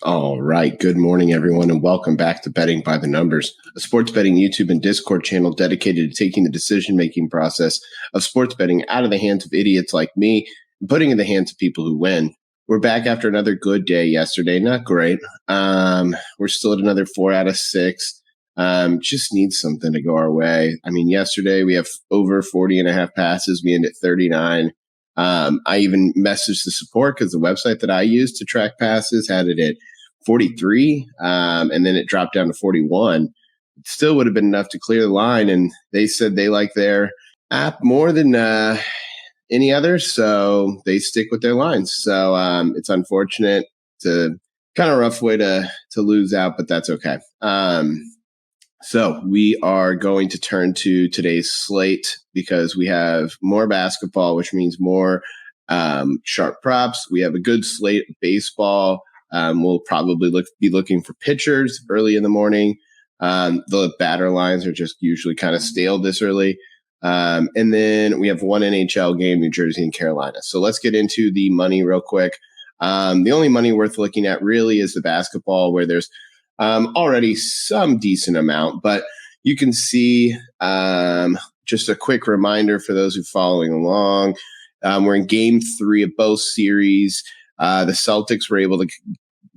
All right. Good morning, everyone, and welcome back to Betting by the Numbers, a sports betting YouTube and Discord channel dedicated to taking the decision-making process of sports betting out of the hands of idiots like me and putting it in the hands of people who win. We're back after another good day yesterday. Not great. We're still at another 4 out of 6. Just need something to go our way. I mean, yesterday we have over 40.5 passes. We end at 39. I even messaged the support because the website that I use to track passes had it at 43, and then it dropped down to 41. It still would have been enough to clear the line, and they said they like their app more than any other, so they stick with their lines. So it's unfortunate. It's a kind of rough way to lose out, but that's okay. So we are going to turn to today's slate because we have more basketball, which means more sharp props. We have a good slate of baseball. We'll probably be looking for pitchers early in the morning. The batter lines are just usually kind of stale this early. And then we have one NHL game, New Jersey and Carolina. So let's get into the money real quick. The only money worth looking at really is the basketball, where there's already some decent amount, but you can see just a quick reminder for those who are following along. We're in game 3 of both series. The Celtics were able to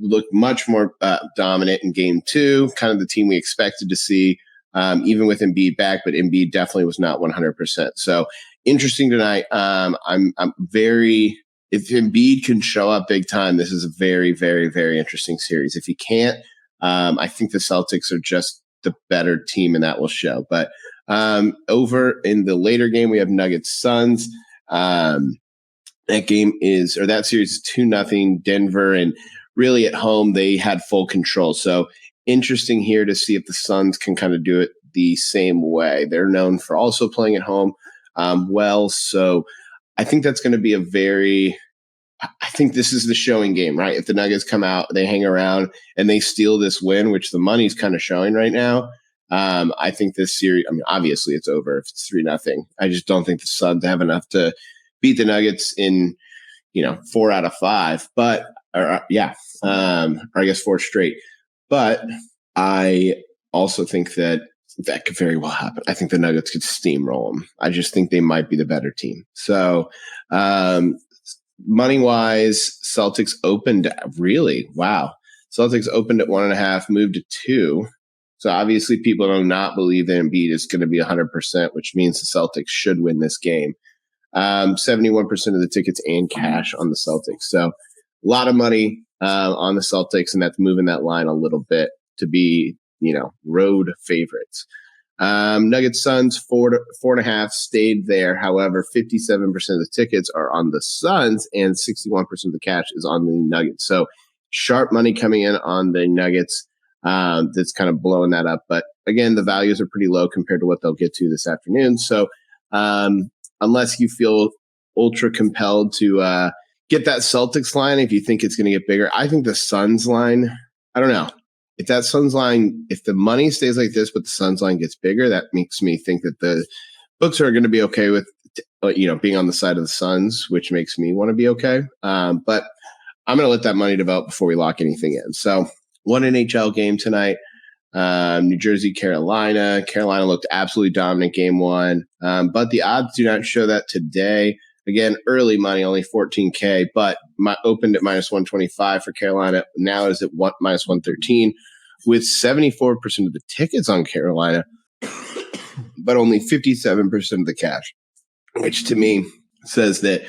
look much more dominant in game 2, kind of the team we expected to see, even with Embiid back, but Embiid definitely was not 100%. So interesting tonight. If Embiid can show up big time, this is a very, very, very interesting series. If he can't, I think the Celtics are just the better team, and that will show. But over in the later game, we have Nuggets Suns. That series is 2-0 Denver, and really at home they had full control. So interesting here to see if the Suns can kind of do it the same way. They're known for also playing at home well. So I think that's going to be I think this is the showing game, right? If the Nuggets come out, they hang around, and they steal this win, which the money's kind of showing right now. I think this series, I mean, obviously it's over if it's 3-0. I just don't think the Suns have enough to beat the Nuggets in, 4 out of 5. But, or I guess 4 straight. But I also think that could very well happen. I think the Nuggets could steamroll them. I just think they might be the better team. So, money-wise, Celtics opened Celtics opened at 1.5, moved to 2. So obviously people do not believe that Embiid is going to be 100%, which means the Celtics should win this game. 71% of the tickets and cash on the Celtics. So a lot of money on the Celtics, and that's moving that line a little bit to be, road favorites. Nuggets Suns 4.5 stayed there. However, 57% of the tickets are on the Suns and 61% of the cash is on the Nuggets. So sharp money coming in on the Nuggets. That's kind of blowing that up. But again, the values are pretty low compared to what they'll get to this afternoon. So unless you feel ultra compelled to get that Celtics line, if you think it's going to get bigger, I think the Suns line, I don't know. If that Suns line, if the money stays like this, but the Suns line gets bigger, that makes me think that the books are going to be okay with, being on the side of the Suns, which makes me want to be okay. But I'm going to let that money develop before we lock anything in. So one NHL game tonight, New Jersey, Carolina. Carolina looked absolutely dominant game 1, but the odds do not show that today. Again, early money, only 14K, but opened at minus 125 for Carolina. Now is at minus 113, with 74% of the tickets on Carolina, but only 57% of the cash, which to me says that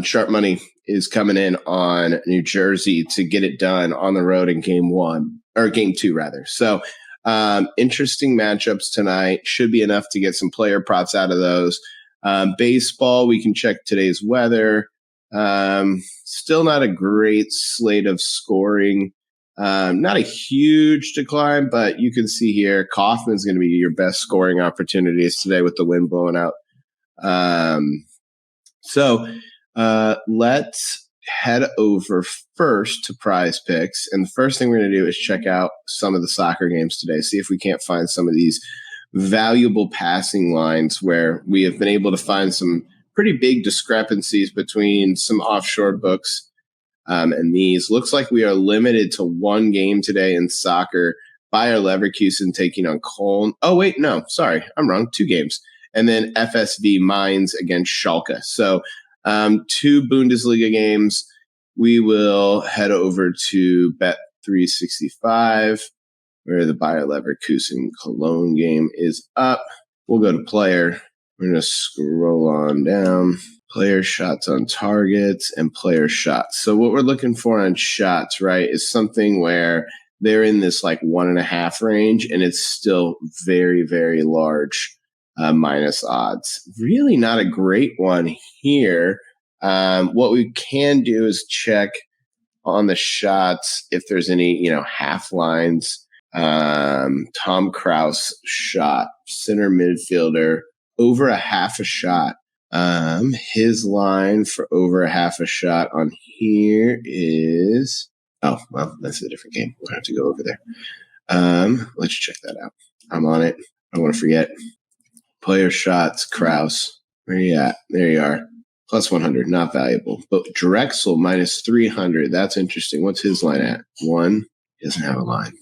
sharp money is coming in on New Jersey to get it done on the road in game 2 rather. So interesting matchups tonight. Should be enough to get some player props out of those. Baseball, we can check today's weather. Still not a great slate of scoring. Not a huge decline, but you can see here, Kaufman's going to be your best scoring opportunities today with the wind blowing out. So let's head over first to PrizePicks. And the first thing we're going to do is check out some of the soccer games today, see if we can't find some of these valuable passing lines where we have been able to find some pretty big discrepancies between some offshore books And these looks like we are limited to one game today in soccer. Bayer Leverkusen taking on Köln. Oh, wait, no, sorry, I'm wrong. 2 games. And then FSV Mainz against Schalke. So 2 Bundesliga games. We will head over to Bet365, where the Bayer Leverkusen Cologne game is up. We'll go to player. We're going to scroll on down. Player shots on targets and player shots. So what we're looking for on shots, right, is something where they're in this like 1.5 range, and it's still very, very large minus odds. Really not a great one here. What we can do is check on the shots if there's any, half lines. Tom Kraus shot, center midfielder, over a half a shot. His line for over a half a shot on here is, oh, well, that's a different game. We'll have to go over there. Let's check that out. I'm on it. I don't want to forget. Player shots, Kraus. Where are you at? There you are. Plus 100, not valuable. But Drexel minus 300. That's interesting. What's his line at? 1. He doesn't have a line.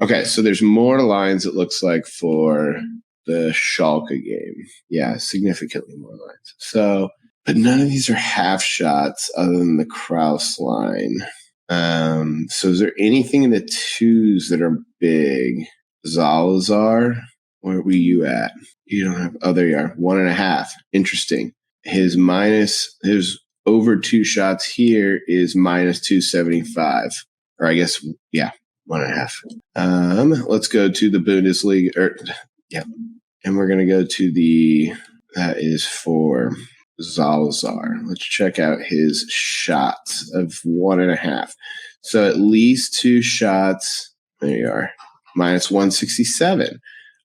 Okay, so there's more lines, it looks like, for the Schalke game. Yeah, significantly more lines. So, but none of these are half shots other than the Kraus line. So is there anything in the 2s that are big? Zalazar? Where were you at? You don't have, oh, there you are. 1.5. Interesting. His over 2 shots here is minus 275. Or I guess, yeah, 1.5. Let's go to the Bundesliga. And we're going to go to that is for Zalazar. Let's check out his shots of 1.5. So at least 2 shots. There you are. Minus 167.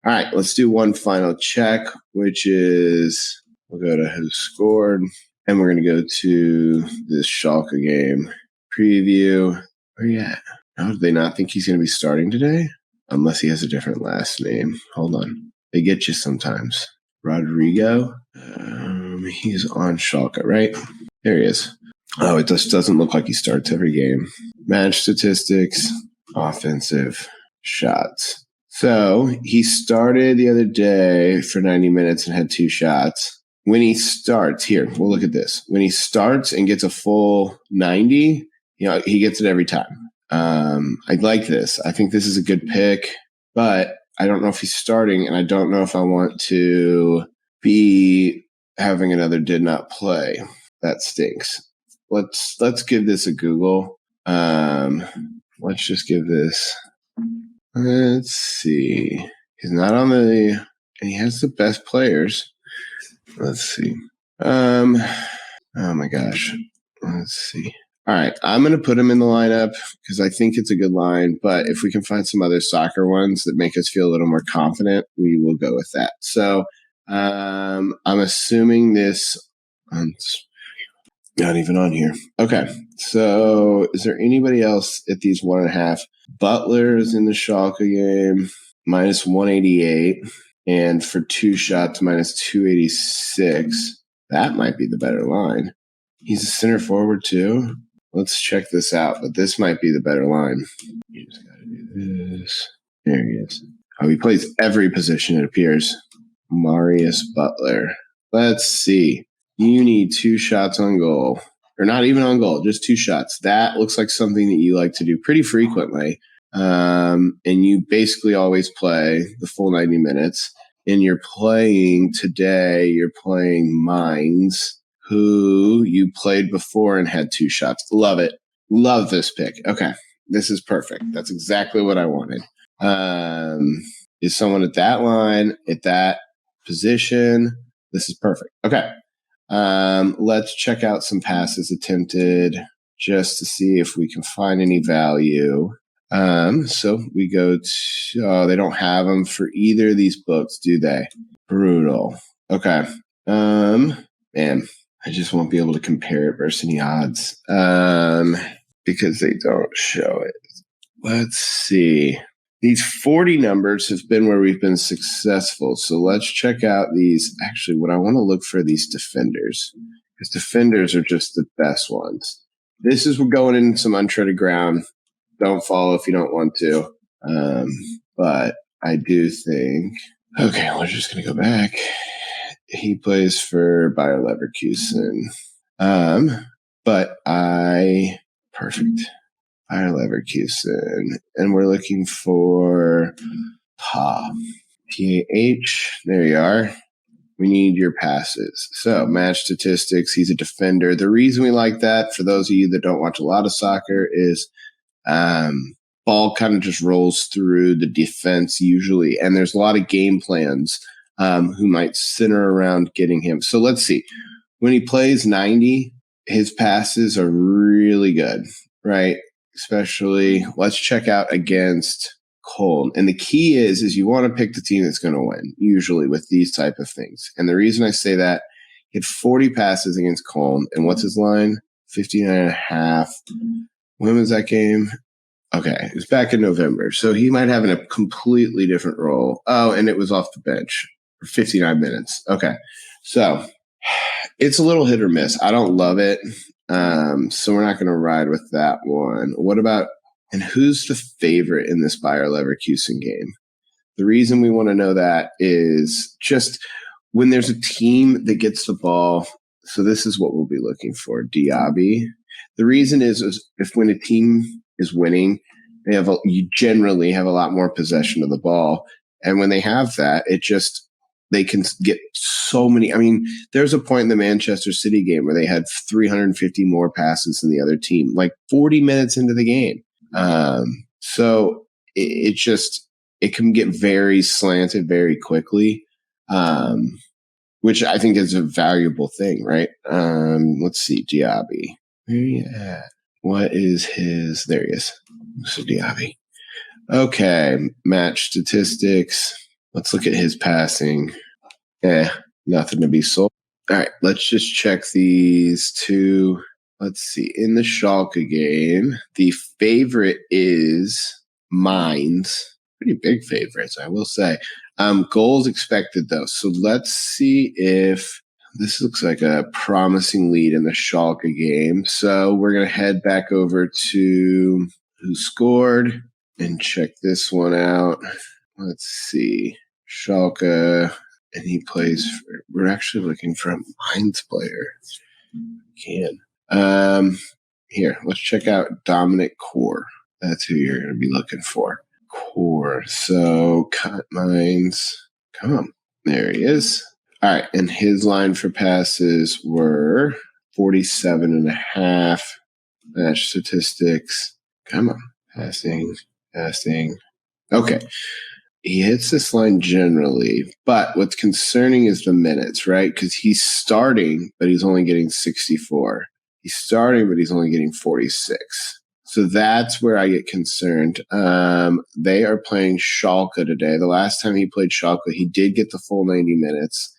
All right, let's do one final check, which is, we'll go to who scored, and we're going to go to this Schalke game preview. Where you at? How do they not think he's going to be starting today? Unless he has a different last name. Hold on. They get you sometimes. Rodrigo. He's on Schalke, right? There he is. Oh, it just doesn't look like he starts every game. Match statistics, offensive shots. So he started the other day for 90 minutes and had 2 shots. When he starts, here, we'll look at this. When he starts and gets a full 90, he gets it every time. I like this. I think this is a good pick, but I don't know if he's starting, and I don't know if I want to be having another did not play. That stinks. Let's give this a Google. Let's just give this. Let's see. He's not on and he has the best players. Let's see. Oh my gosh. Let's see. All right, I'm going to put him in the lineup because I think it's a good line. But if we can find some other soccer ones that make us feel a little more confident, we will go with that. So I'm assuming this. Not even on here. Okay, so is there anybody else at these 1.5? Butler is in the Schalke game, minus 188, and for 2 shots, minus 286. That might be the better line. He's a center forward too. Let's check this out, but this might be the better line. You just got to do this. There he is. Oh, he plays every position, it appears. Marius Butler. Let's see. You need 2 shots on goal. Or not even on goal, just 2 shots. That looks like something that you like to do pretty frequently. And you basically always play the full 90 minutes. And you're playing Mainz, who you played before and had 2 shots. Love it. Love this pick. Okay. This is perfect. That's exactly what I wanted. Is someone at that line, at that position? This is perfect. Okay. Let's check out some passes attempted just to see if we can find any value. So we go to, they don't have them for either of these books, do they? Brutal. Okay. Man, I just won't be able to compare it versus any odds, because they don't show it. Let's see. These 40 numbers have been where we've been successful. So let's check out these. Actually, what I want to look for these defenders, because defenders are just the best ones. this is going in some untreaded ground. Don't follow if you don't want to. But I do think, okay, we're just going to go back. He plays for Bayer Leverkusen. Perfect. Bayer Leverkusen. And we're looking for PAH. There you are. We need your passes. So match statistics. He's a defender. The reason we like that, for those of you that don't watch a lot of soccer, is ball kind of just rolls through the defense usually. And there's a lot of game plans who might center around getting him. So let's see. When he plays 90, his passes are really good, right? Especially, let's check out against Cole. And the key is you want to pick the team that's going to win, usually with these type of things. And the reason I say that, he had 40 passes against Cole. And what's his line? 59.5. When was that game? Okay, it was back in November. So he might have a completely different role. Oh, and it was off the bench for 59 minutes. Okay, so it's a little hit or miss. I don't love it. So we're not going to ride with that one. What about, and who's the favorite in this Bayer Leverkusen game? The reason we want to know that is just when there's a team that gets the ball. So this is what we'll be looking for. Diaby. The reason is if when a team is winning, you generally have a lot more possession of the ball. And when they have that, they can get so many. I mean, there's a point in the Manchester City game where they had 350 more passes than the other team, like 40 minutes into the game. So it can get very slanted very quickly, which I think is a valuable thing, right? Let's see, Diaby. Where are you at? What is his? There he is. So Diaby. Okay, match statistics. Let's look at his passing. Nothing to be sold. All right, let's just check these two. Let's see. In the Schalke game, the favorite is Mainz. Pretty big favorites, I will say. Goals expected, though. So let's see if this looks like a promising lead in the Schalke game. So we're going to head back over to who scored and check this one out. Let's see. Schalke, and he plays for, we're actually looking for a Mainz player. Here, let's check out Dominic Core. That's who you're going to be looking for. Core. So cut Mainz. Come on. There he is. All right. And his line for passes were 47.5. Match statistics. Come on. Passing. Okay. He hits this line generally, but what's concerning is the minutes, right? Because he's starting, but he's only getting 64. He's starting, but he's only getting 46. So that's where I get concerned. They are playing Schalke today. The last time he played Schalke, he did get the full 90 minutes,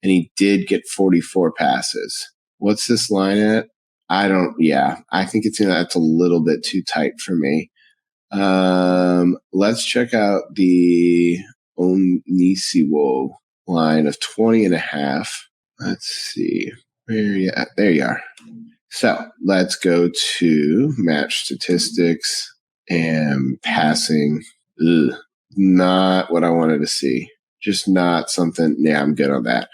and he did get 44 passes. What's this line at? I think that's a little bit too tight for me. Let's check out the Onisiwo line of 20.5. Let's see. Where are you at? There you are. So let's go to match statistics and passing. Not what I wanted to see. Just not something. Yeah, I'm good on that.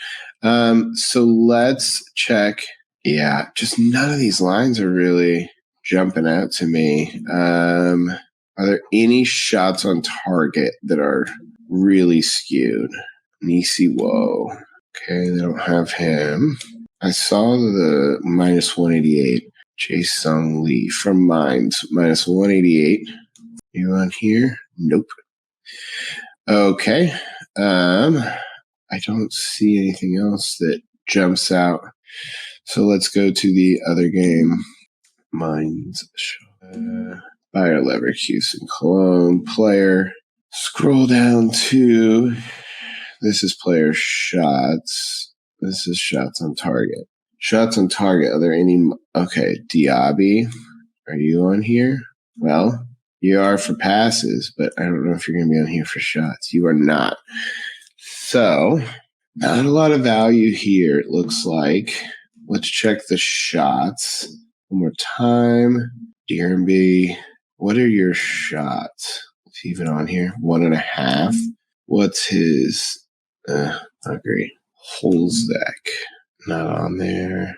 So let's check. Yeah, just none of these lines are really jumping out to me. Are there any shots on target that are really skewed? Nisiwo. Okay, they don't have him. I saw the minus 188. Jae-Sung Lee from Mainz. Minus 188. You on here? Nope. Okay. I don't see anything else that jumps out. So let's go to the other game. Mainz. Bayer Leverkusen Cologne player. Scroll down to, this is player shots. This is shots on target. Shots on target. Are there any? Okay, Diaby. Are you on here? Well, you are for passes, but I don't know if you're going to be on here for shots. You are not. So, not a lot of value here, it looks like. Let's check the shots. one more time. DRB, what are your shots? Is he even on here? 1.5. What's his? Not great. Holzek, not on there.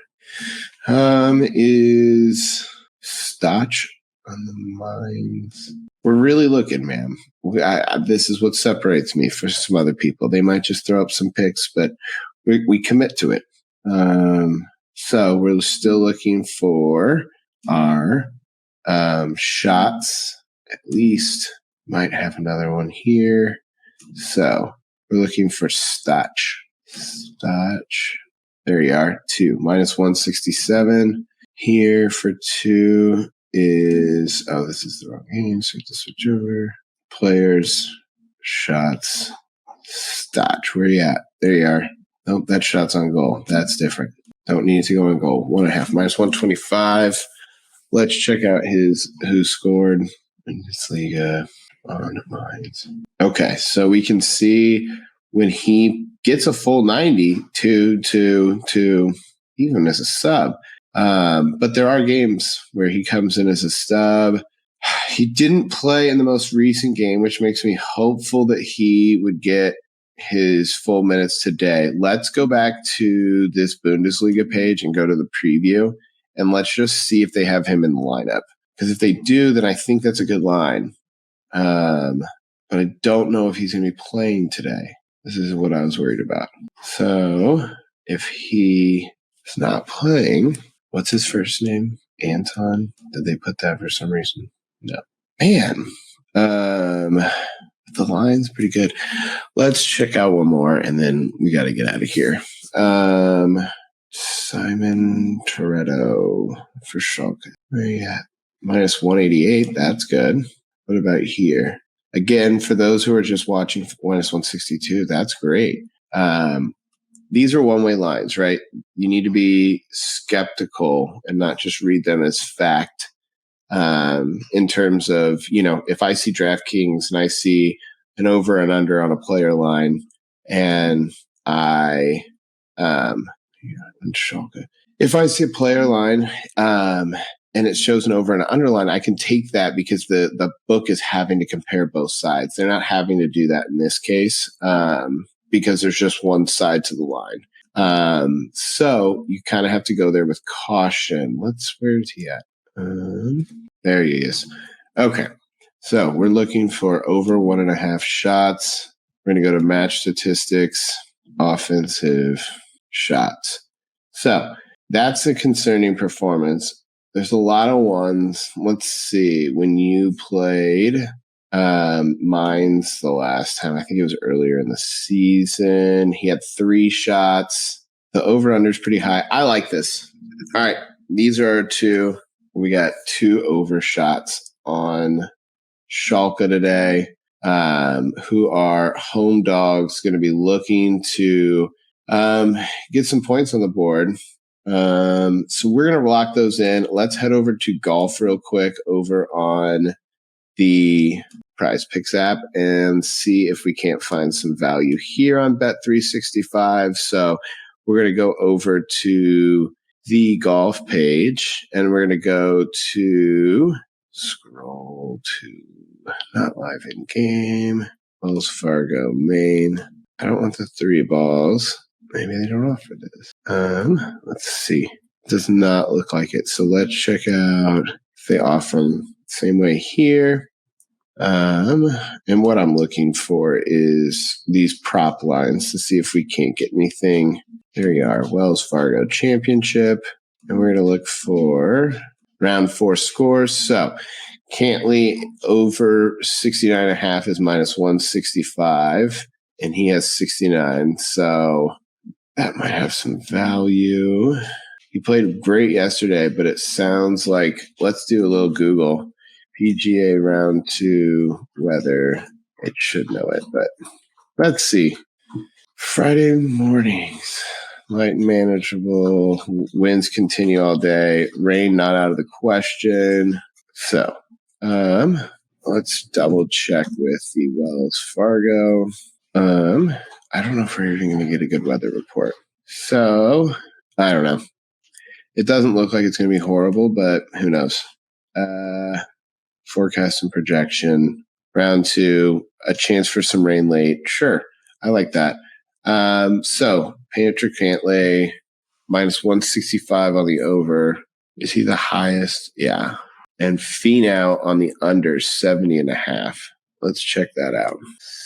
Is Stotch on the mines? We're really looking, man. This is what separates me from some other people. They might just throw up some picks, but we commit to it. So we're still looking for our shots. At least might have another one here. So we're looking for Stotch. There you are. 2 minus 167. Here for 2 is, this is the wrong game. So we have to switch over. Players, shots, Stotch. Where you at? There you are. Nope, that shot's on goal. That's different. Don't need to go on goal. 1.5 minus 125. Let's check out who scored in this league on mines. Okay, so we can see when he gets a full 90 to even as a sub. But there are games where he comes in as a stub. He didn't play in the most recent game, which makes me hopeful that he would get his full minutes today. Let's go back to this Bundesliga page and go to the preview, and let's just see if they have him in the lineup. Because if they do, then I think that's a good line. But I don't know if he's going to be playing today. This is what I was worried about. So if he is not playing, what's his first name? Anton? Did they put that for some reason? No. Man. The line's pretty good. Let's check out one more, and then we got to get out of here. Simon Toretto for Schalke. Where are you at? Minus 188. That's good. What about here? Again, for those who are just watching, minus 162. That's great. These are one-way lines, right? You need to be skeptical and not just read them as fact. In terms of, if I see DraftKings and I see an over and under on a player line, and if I see a player line, and it shows an over and an underline, I can take that because the book is having to compare both sides. They're not having to do that in this case, because there's just one side to the line. So you kind of have to go there with caution. Where is he at? There he is. Okay. So we're looking for over 1.5 shots. We're going to go to match statistics, offensive shots. So that's a concerning performance. There's a lot of ones. Let's see. When you played Mines the last time, I think it was earlier in the season, he had 3 shots. The over-under is pretty high. I like this. All right. These are our 2. We got 2 overshots on Schalke today, who are home dogs, going to be looking to get some points on the board. So we're going to lock those in. Let's head over to golf real quick over on the PrizePicks app and see if we can't find some value here on Bet365. So we're going to go over to the golf page, and we're going to go to scroll to not live in game, Wells Fargo Maine. I don't want the 3 balls. Maybe they don't offer this. Let's see. Does not look like it. So let's check out if they offer them same way here. And what I'm looking for is these prop lines to see if we can't get anything. There you are, Wells Fargo Championship. And we're going to look for round 4 scores. So Cantley over 69.5 is minus 165, and he has 69. So that might have some value. He played great yesterday, but it sounds like, let's do a little Google. PGA round 2 weather. It should know it, but let's see. Friday mornings, light and manageable. Winds continue all day. Rain not out of the question. So let's double check with the Wells Fargo. I don't know if we're even going to get a good weather report. So I don't know. It doesn't look like it's going to be horrible, but who knows? Forecast and projection. Round 2, a chance for some rain late. Sure, I like that. So Patrick Cantlay minus 165 on the over. Is he the highest? Yeah. And Finau on the under 70.5. Let's check that out.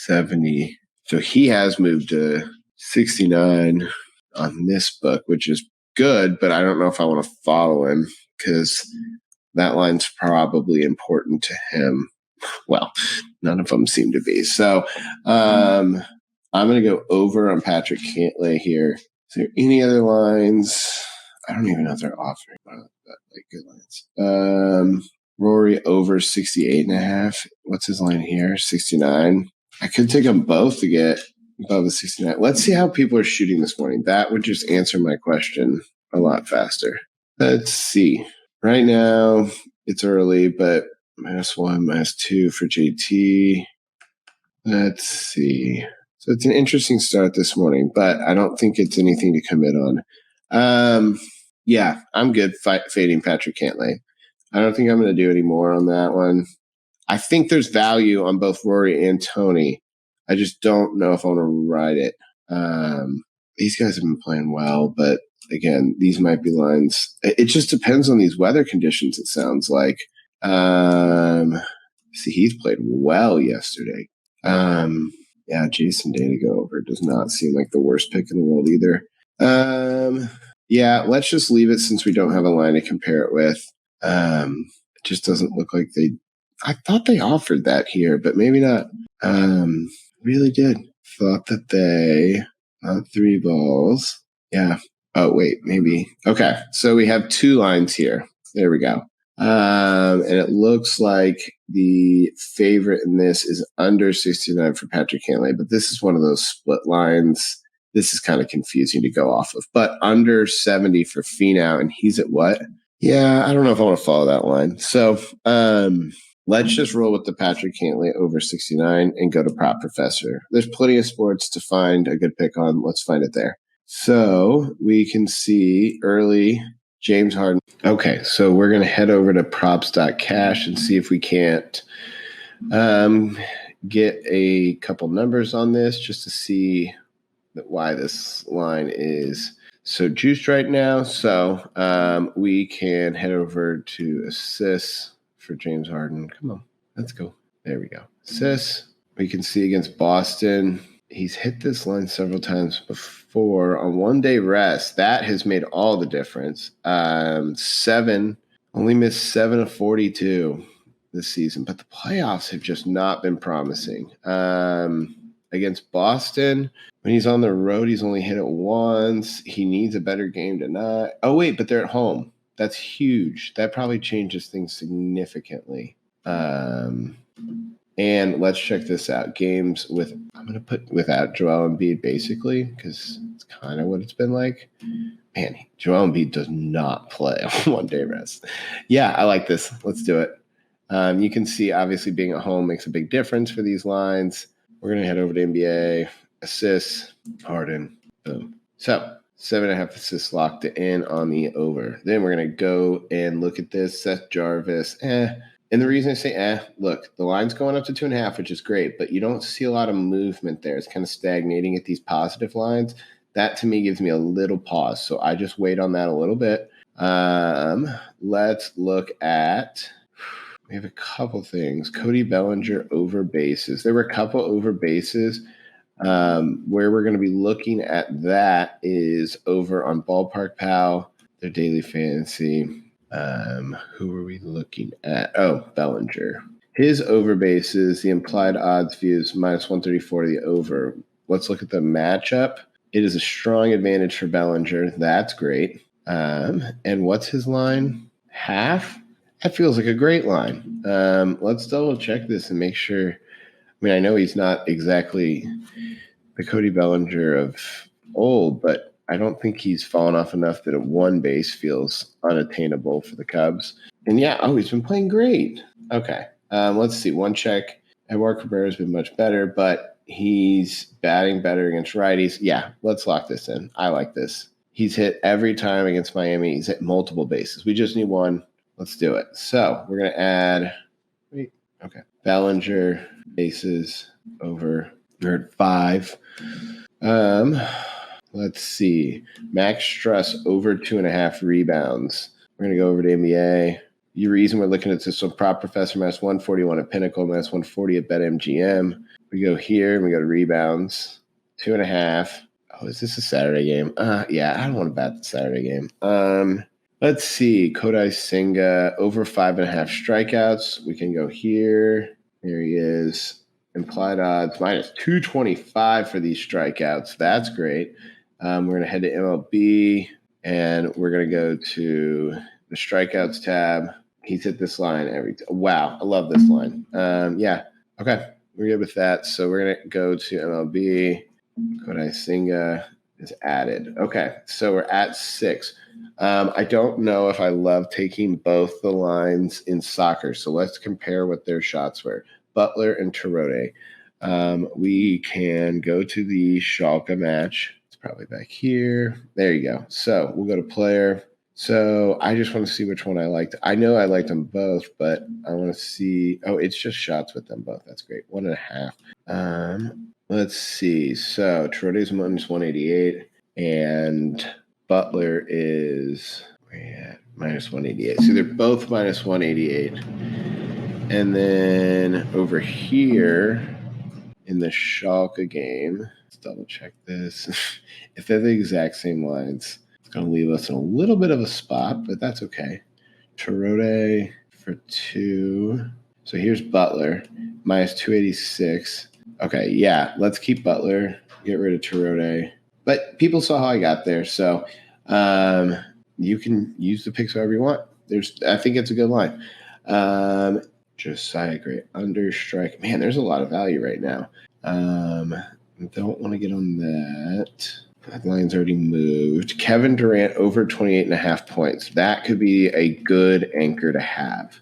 70. So he has moved to 69 on this book, which is good, but I don't know if I want to follow him because that line's probably important to him. Well, none of them seem to be. So I'm going to go over on Patrick Cantlay here. Is there any other lines? I don't even know if they're offering like good lines. Rory over 68.5. What's his line here? 69. I could take them both to get above the 69. Let's see how people are shooting this morning. That would just answer my question a lot faster. Let's see. Right now, it's early, but -1, -2 for JT. Let's see. So it's an interesting start this morning, but I don't think it's anything to commit on. Yeah, I'm good fading Patrick Cantlay. I don't think I'm going to do any more on that one. I think there's value on both Rory and Tony. I just don't know if I want to ride it. These guys have been playing well, but again, these might be lines. It just depends on these weather conditions, it sounds like. See, he's played well yesterday. Yeah, Jason Day to go over does not seem like the worst pick in the world either. Yeah, let's just leave it since we don't have a line to compare it with. It just doesn't look like they. I thought they offered that here, but maybe not. Really did. Thought that they 3 balls. Yeah. Oh wait, maybe. Okay, so we have 2 lines here. There we go. And it looks like the favorite in this is under 69 for Patrick Cantlay, but this is one of those split lines. This is kind of confusing to go off of, but under 70 for Finau, and he's at what? Yeah, I don't know if I want to follow that line. So let's just roll with the Patrick Cantlay over 69 and go to Prop Professor. There's plenty of sports to find a good pick on. Let's find it there. So we can see early James Harden. Okay, so we're going to head over to props.cash and see if we can't get a couple numbers on this just to see why this line is so juiced right now. So we can head over to assists for James Harden. Come on, let's go. There we go. Assists. We can see against Boston. He's hit this line several times before on 1-day rest. That has made all the difference. 7, only missed 7 of 42 this season, but the playoffs have just not been promising. Against Boston, when he's on the road, he's only hit it once. He needs a better game tonight. Oh, wait, but they're at home. That's huge. That probably changes things significantly. And let's check this out. Games with, I'm going to put without Joel Embiid basically, because it's kind of what it's been like. Man, Joel Embiid does not play on 1-day rest. Yeah, I like this. Let's do it. You can see, obviously, being at home makes a big difference for these lines. We're going to head over to NBA. Assists, Harden, boom. So 7.5 assists locked in on the over. Then we're going to go and look at this. Seth Jarvis, And the reason I say look, the line's going up to 2.5, which is great, but you don't see a lot of movement there. It's kind of stagnating at these positive lines. That, to me, gives me a little pause. So I just wait on that a little bit. Let's look at – we have a couple things. Cody Bellinger over bases. There were a couple over bases. Where we're going to be looking at that is over on ballparkpal, their daily fantasy. Who are we looking at? Oh, Bellinger. His over bases, the implied odds views -134 to the over. Let's look at the matchup. It is a strong advantage for Bellinger. That's great. And what's his line? Half? That feels like a great line. Let's double check this and make sure. I mean, I know he's not exactly the Cody Bellinger of old, but I don't think he's fallen off enough that at 1 base feels unattainable for the Cubs. And he's been playing great. Okay, let's see. One check. Edward Cabrera's been much better, but he's batting better against righties. Yeah, let's lock this in. I like this. He's hit every time against Miami. He's hit multiple bases. We just need one. Let's do it. So we're going to add, Bellinger bases over 5. Let's see. Max Struss over 2.5 rebounds. We're going to go over to NBA. The reason we're looking at this, so Prop Professor minus 141 at Pinnacle, minus 140 at BetMGM. We go here and we go to rebounds. 2.5. Oh, is this a Saturday game? Yeah, I don't want to bet the Saturday game. Let's see. Kodai Senga over 5.5 strikeouts. We can go here. Here he is. Implied odds minus 225 for these strikeouts. That's great. We're going to head to MLB and we're going to go to the strikeouts tab. He's hit this line every time. Wow, I love this line. Yeah, okay, we're good with that. So we're going to go to MLB. Kodai Senga is added. Okay, so we're at 6. I don't know if I love taking both the lines in soccer. So let's compare what their shots were. Butler and Terode. We can go to the Schalke match. It's probably back here. There you go. So we'll go to player. So I just want to see which one I liked. I know I liked them both, but I want to see. Oh, it's just shots with them both. That's great. 1.5. Let's see. So Terode's minus 188 and Butler is minus 188. So they're both minus 188. And then over here in the Schalke game, let's double check this. If they're the exact same lines, it's going to leave us in a little bit of a spot, but that's okay. Terode for 2. So here's Butler, minus 286. Okay, yeah, let's keep Butler, get rid of Terode. But people saw how I got there, so you can use the picks however you want. I think it's a good line. Josiah Gray under strike. Man, there's a lot of value right now. Don't want to get on that. That line's already moved. Kevin Durant over 28.5 points. That could be a good anchor to have.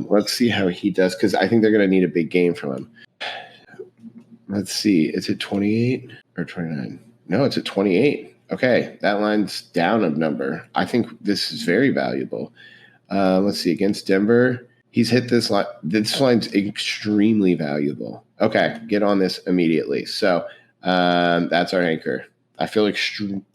Let's see how he does because I think they're going to need a big game from him. Let's see. Is it 28 or 29? No, it's at 28. Okay, that line's down a number. I think this is very valuable. Let's see. Against Denver, he's hit this line. This line's extremely valuable. Okay, get on this immediately. So that's our anchor. I feel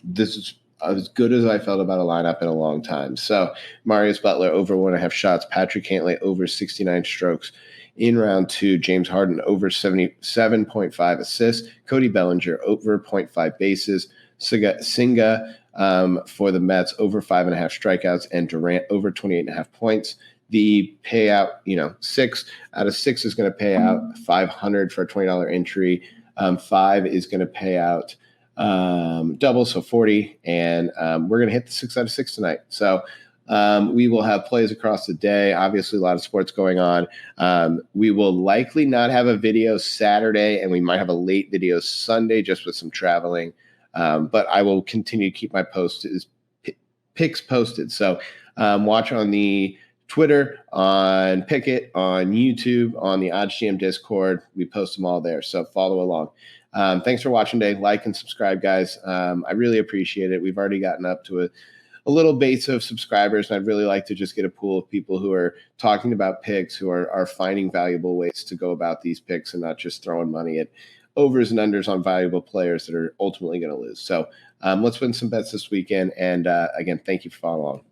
this is as good as I felt about a lineup in a long time. So Marius Butler over 1.5 shots. Patrick Cantlay over 69 strokes. In round 2, James Harden over 77.5 assists. Cody Bellinger over 0.5 bases. Senga for the Mets over 5.5 strikeouts. And Durant over 28.5 points. The payout, 6 out of 6 is going to pay out $500 for a $20 entry. 5 is going to pay out double, so 40. And we're going to hit the 6 out of 6 tonight. So we will have plays across the day. Obviously, a lot of sports going on. We will likely not have a video Saturday, and we might have a late video Sunday just with some traveling. But I will continue to keep my picks posted. So watch on the Twitter, on Pickett, on YouTube, on the OddsJam Discord. We post them all there, so follow along. Thanks for watching today. Like and subscribe, guys. I really appreciate it. We've already gotten up to a little base of subscribers, and I'd really like to just get a pool of people who are talking about picks, who are finding valuable ways to go about these picks and not just throwing money at overs and unders on valuable players that are ultimately going to lose. So let's win some bets this weekend. And again, thank you for following along.